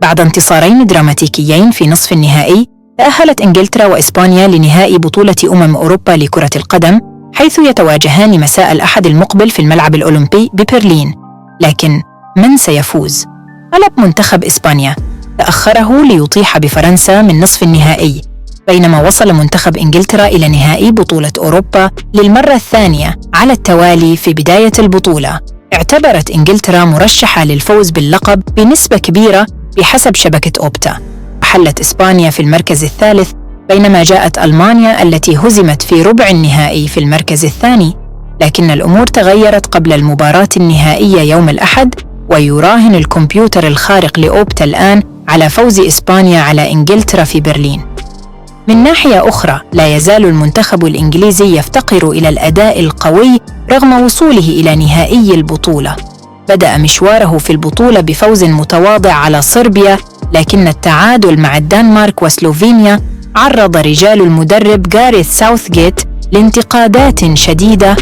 بعد انتصارين دراماتيكيين في نصف النهائي، تأهلت إنجلترا وإسبانيا لنهائي بطولة أوروبا لكرة القدم، حيث يتواجهان مساء الأحد المقبل في الملعب الأولمبي ببرلين. لكن من سيفوز؟ طلب منتخب إسبانيا تأخره ليطيح بفرنسا من نصف النهائي، بينما وصل منتخب إنجلترا إلى نهائي بطولة أوروبا للمرة الثانية على التوالي في بداية البطولة. اعتبرت إنجلترا مرشحة للفوز باللقب بنسبة كبيرة بحسب شبكة أوبتا. حلت إسبانيا في المركز الثالث، بينما جاءت ألمانيا التي هزمت في ربع النهائي في المركز الثاني. لكن الأمور تغيرت قبل المباراة النهائية يوم الأحد، ويراهن الكمبيوتر الخارق لأوبتا الآن على فوز إسبانيا على إنجلترا في برلين. من ناحية أخرى، لا يزال المنتخب الإنجليزي يفتقر إلى الأداء القوي رغم وصوله إلى نهائي البطولة. بدأ مشواره في البطولة بفوز متواضع على صربيا، لكن التعادل مع الدنمارك وسلوفينيا عرض رجال المدرب غاريث ساوثغيت لانتقادات شديدة